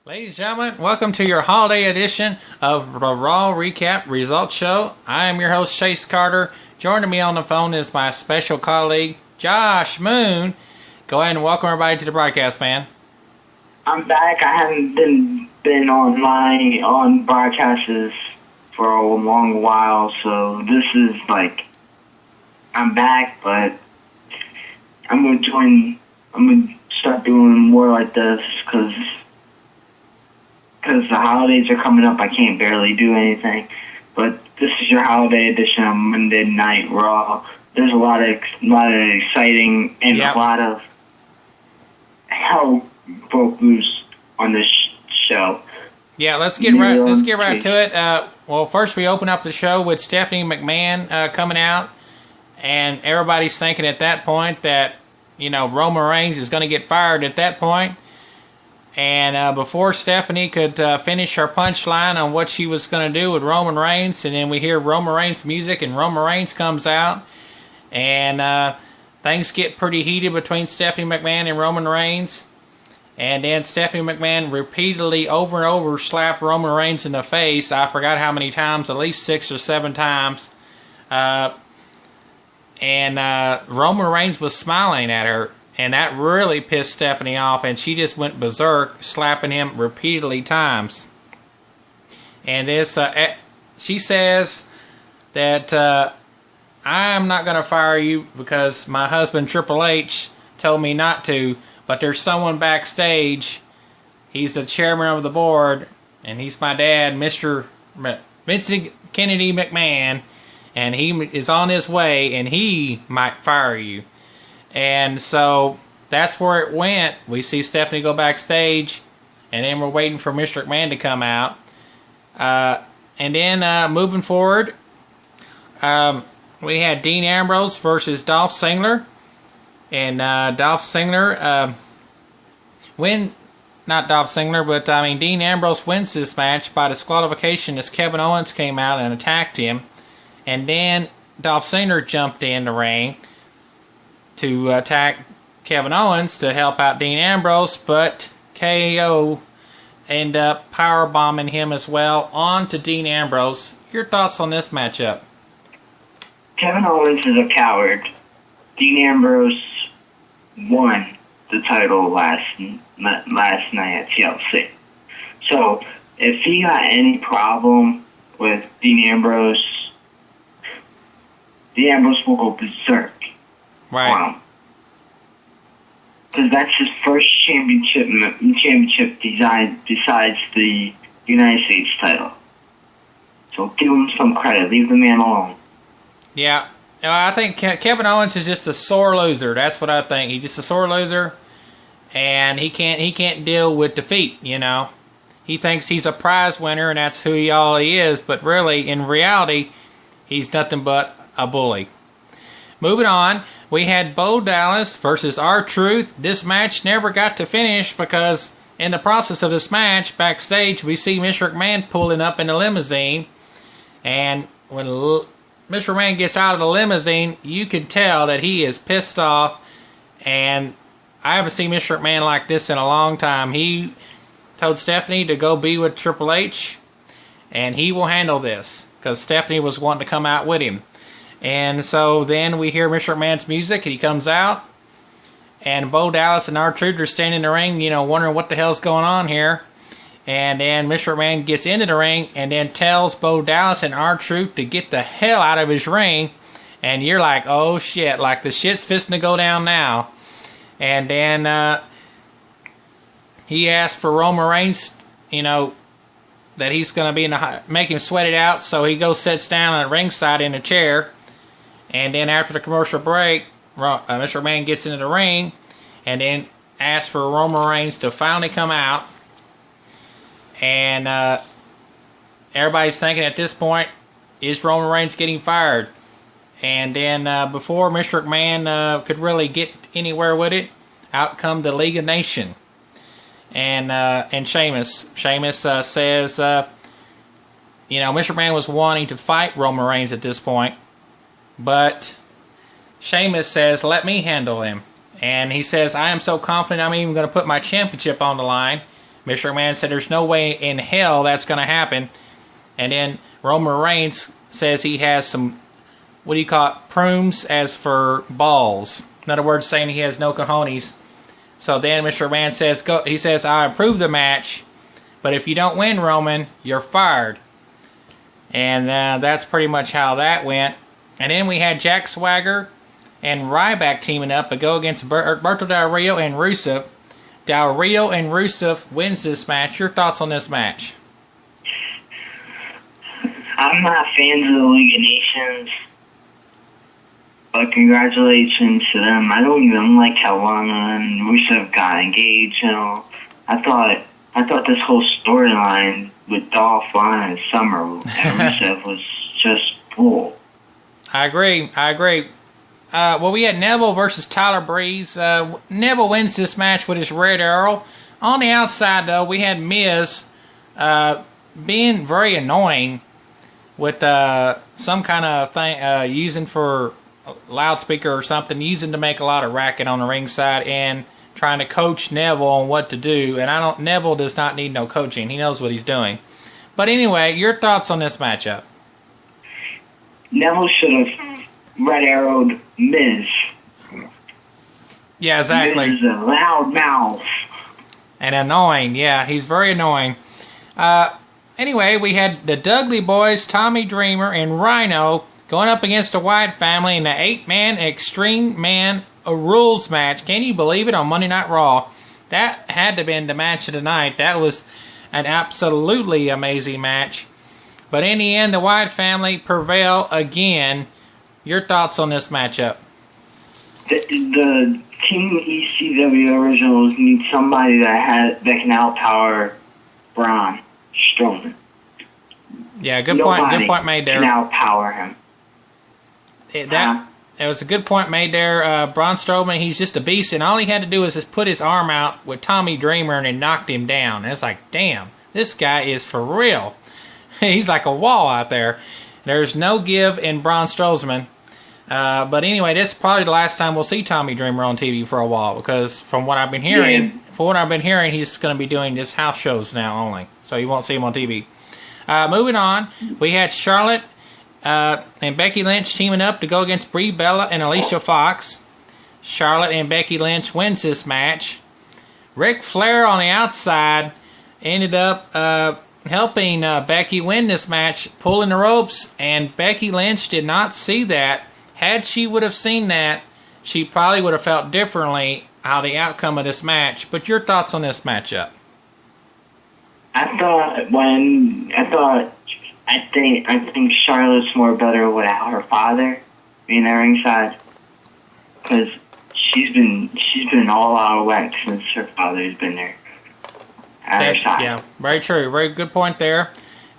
Ladies and gentlemen, welcome to your holiday edition of the Raw Recap Results Show. I am your host, Chase Carter. Joining me on the phone is my special colleague, Josh Moon. Go ahead and welcome everybody to the broadcast, man. I'm back. I haven't been online on broadcasts for a long while, so this is like I'm back, but I'm gonna start doing more like this because the holidays are coming up. I can't barely do anything, but this is your holiday edition of Monday Night Raw. There's a lot of exciting and a lot of hell broke loose on this show. Yeah, let's get right to it. Well, first we open up the show with Stephanie McMahon coming out, and everybody's thinking at that point that Roman Reigns is going to get fired at that point. And before Stephanie could finish her punchline on what she was going to do with Roman Reigns, and then we hear Roman Reigns music, and Roman Reigns comes out, and things get pretty heated between Stephanie McMahon and Roman Reigns. And then Stephanie McMahon repeatedly, over and over, slapped Roman Reigns in the face. I forgot how many times, at least 6 or 7 times. And Roman Reigns was smiling at her. And that really pissed Stephanie off, and she just went berserk, slapping him repeatedly times. And this, she says that I'm not going to fire you because my husband Triple H told me not to, but there's someone backstage. He's the chairman of the board, and he's my dad, Mr. Vincent Kennedy McMahon, and he is on his way, and he might fire you. And so that's where it went. We see Stephanie go backstage, and then we're waiting for Mr. McMahon to come out. And then moving forward, we had Dean Ambrose versus Dolph Ziggler. And Dolph Ziggler Dean Ambrose wins this match by disqualification as Kevin Owens came out and attacked him. And then Dolph Ziggler jumped in the ring to attack Kevin Owens to help out Dean Ambrose, but KO ended up powerbombing him as well on to Dean Ambrose. Your thoughts on this matchup? Kevin Owens is a coward. Dean Ambrose won the title last night at TLC. So if he got any problem with Dean Ambrose will go berserk. Right. Because that's his first championship besides the United States title. So give him some credit. Leave the man alone. Yeah. I think Kevin Owens is just a sore loser. That's what I think. He's just a sore loser, and he can't deal with defeat, He thinks he's a prize winner, and that's who he is, but really, in reality, he's nothing but a bully. Moving on, we had Bo Dallas versus R-Truth. This match never got to finish because in the process of this match, backstage, we see Mr. McMahon pulling up in a limousine. And when Mr. McMahon gets out of the limousine, you can tell that he is pissed off. And I haven't seen Mr. McMahon like this in a long time. He told Stephanie to go be with Triple H, and he will handle this because Stephanie was wanting to come out with him. And so then we hear Mr. McMahon's music, and he comes out, and Bo Dallas and R-Truth are standing in the ring, wondering what the hell's going on here. And then Mr. McMahon gets into the ring and then tells Bo Dallas and R-Truth to get the hell out of his ring. And you're like, oh shit, like the shit's fisting to go down now. And then he asked for Roman Reigns, that he's going to make him sweat it out. So he goes, sits down on the ringside in a chair. And then after the commercial break, Mr. McMahon gets into the ring and then asks for Roman Reigns to finally come out. And everybody's thinking at this point, is Roman Reigns getting fired? And then before Mr. McMahon could really get anywhere with it, out come the League of Nations. And Sheamus. Sheamus says, Mr. McMahon was wanting to fight Roman Reigns at this point. But Sheamus says, let me handle him. And he says, I am so confident I'm even going to put my championship on the line. Mr. McMahon said there's no way in hell that's going to happen. And then Roman Reigns says he has some, what do you call it, prunes as for balls. In other words, saying he has no cojones. So then Mr. McMahon says, he says, I approve the match, but if you don't win, Roman, you're fired. And that's pretty much how that went. And then we had Jack Swagger and Ryback teaming up to go against Alberto Del Rio and Rusev. Del Rio and Rusev wins this match. Your thoughts on this match? I'm not fans of the League of Nations, but congratulations to them. I don't even like how Lana and Rusev got engaged. I thought this whole storyline with Dolph, Lana, and Summer and Rusev was just cool. I agree. Well, we had Neville versus Tyler Breeze. Neville wins this match with his red arrow. On the outside, though, we had Miz being very annoying with some kind of thing, using for a loudspeaker or something, using to make a lot of racket on the ringside and trying to coach Neville on what to do. And Neville does not need no coaching. He knows what he's doing. But anyway, your thoughts on this matchup? Neville should have red arrowed Miz. Yeah, exactly. Miz is a loud mouth. And annoying. Yeah, he's very annoying. Anyway, we had the Dudley Boys, Tommy Dreamer, and Rhino going up against the Wyatt family in the 8-man Extreme Man Rules match. Can you believe it? On Monday Night Raw. That had to have been the match of the night. That was an absolutely amazing match. But in the end, the Wyatt family prevail again. Your thoughts on this matchup? The Team ECW originals need somebody that can outpower Braun Strowman. Yeah, good point. Good point made there. Can outpower him. It was a good point made there. Braun Strowman, he's just a beast, and all he had to do was just put his arm out with Tommy Dreamer, and it knocked him down. And it's like, damn, this guy is for real. He's like a wall out there. There's no give in Braun Strowman. But anyway, this is probably the last time we'll see Tommy Dreamer on TV for a while, because from what I've been hearing, he's going to be doing just house shows now only, so you won't see him on TV. Moving on, we had Charlotte and Becky Lynch teaming up to go against Brie Bella and Alicia Fox. Charlotte and Becky Lynch wins this match. Ric Flair on the outside ended up helping Becky win this match, pulling the ropes, and Becky Lynch did not see that. Had she would have seen that, she probably would have felt differently how the outcome of this match. But your thoughts on this matchup? I think Charlotte's more better without her father being there ringside, because she's been all out of whack since her father's been there. Yeah, very true. Very good point there.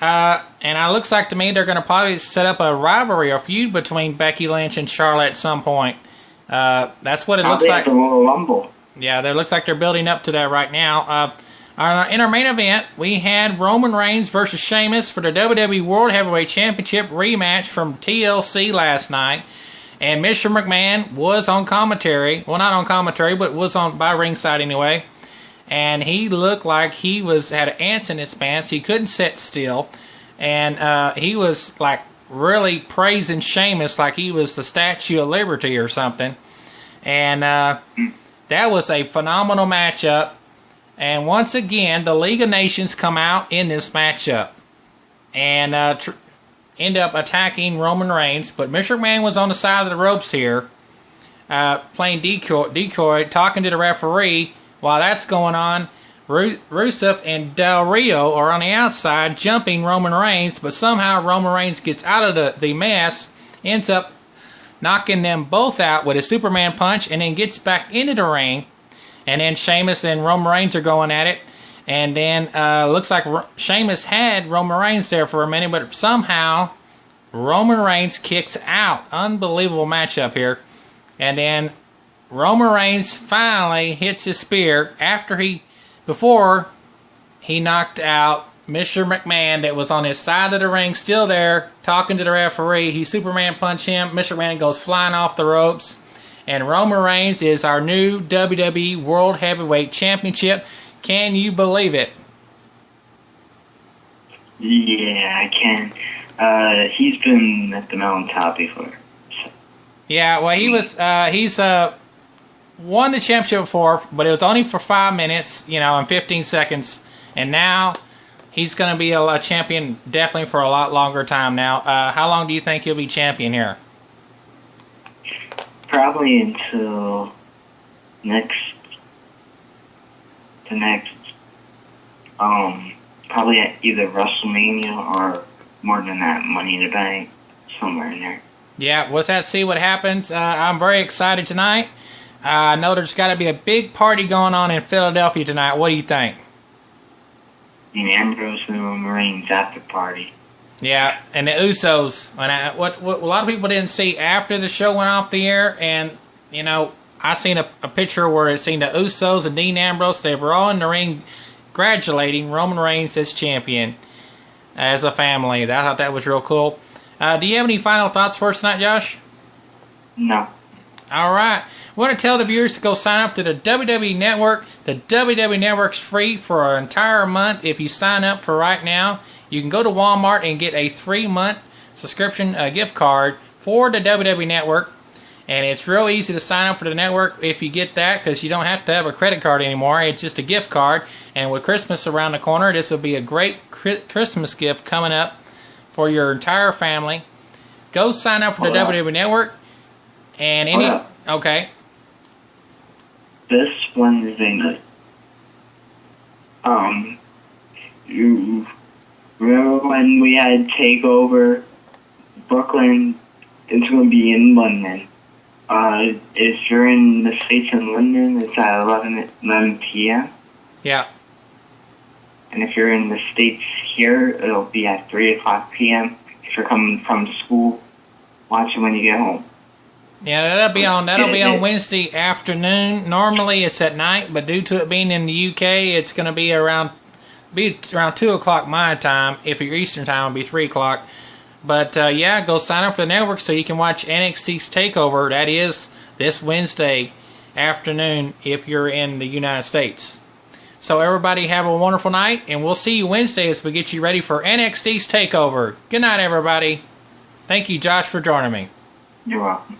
And it looks like to me they're going to probably set up a rivalry or feud between Becky Lynch and Charlotte at some point. That's what it looks like. The Royal Rumble. Yeah, it looks like they're building up to that right now. In our main event, we had Roman Reigns versus Sheamus for the WWE World Heavyweight Championship rematch from TLC last night. And Mr. McMahon was on commentary. Well, not on commentary, but was on by ringside anyway. And he looked like he had ants in his pants. He couldn't sit still. And he was like really praising Sheamus like he was the Statue of Liberty or something. And that was a phenomenal matchup. And once again, the League of Nations come out in this matchup and end up attacking Roman Reigns. But Mr. McMahon was on the side of the ropes here, playing decoy, talking to the referee. While that's going on, Rusev and Del Rio are on the outside jumping Roman Reigns, but somehow Roman Reigns gets out of the mess, ends up knocking them both out with a Superman punch, and then gets back into the ring. And then Sheamus and Roman Reigns are going at it. And then looks like Sheamus had Roman Reigns there for a minute, but somehow Roman Reigns kicks out. Unbelievable matchup here. And then Roman Reigns finally hits his spear before he knocked out Mr. McMahon that was on his side of the ring, still there, talking to the referee. He Superman punched him. Mr. McMahon goes flying off the ropes. And Roman Reigns is our new WWE World Heavyweight Championship. Can you believe it? Yeah, I can. He's been at the mountaintop before. So. Yeah, well, he's won the championship before, but it was only for 5 minutes, and 15 seconds. And now he's going to be a champion definitely for a lot longer time now. How long do you think he'll be champion here? Probably until the next, probably at either WrestleMania or more than that, Money in the Bank, somewhere in there. Yeah, let's see what happens. I'm very excited tonight. I know there's got to be a big party going on in Philadelphia tonight. What do you think? Dean Ambrose and Roman Reigns after party. Yeah, and the Usos. And what a lot of people didn't see after the show went off the air, and I seen a picture where it seen the Usos and Dean Ambrose. They were all in the ring, congratulating Roman Reigns as champion, as a family. I thought that was real cool. Do you have any final thoughts for us tonight, Josh? No. All right. I want to tell the viewers to go sign up to the WWE Network. The WWE Network's free for an entire month if you sign up for right now. You can go to Walmart and get a 3-month subscription gift card for the WWE Network. And it's real easy to sign up for the network if you get that, because you don't have to have a credit card anymore. It's just a gift card. And with Christmas around the corner, this will be a great Christmas gift coming up for your entire family. Go sign up for the WWE Network. And okay. This Wednesday night, you remember when we had TakeOver Brooklyn? It's going to be in London. If you're in the States in London, it's at 11 p.m. Yeah. And if you're in the States here, it'll be at 3 o'clock p.m. If you're coming from school, watch it when you get home. Yeah, that'll be on Wednesday afternoon. Normally it's at night, but due to it being in the UK, it's going to be around 2 o'clock my time. If you're Eastern time, it'll be 3 o'clock. But yeah, go sign up for the network so you can watch NXT's TakeOver. That is this Wednesday afternoon if you're in the United States. So everybody have a wonderful night, and we'll see you Wednesday as we get you ready for NXT's TakeOver. Good night, everybody. Thank you, Josh, for joining me. You're welcome.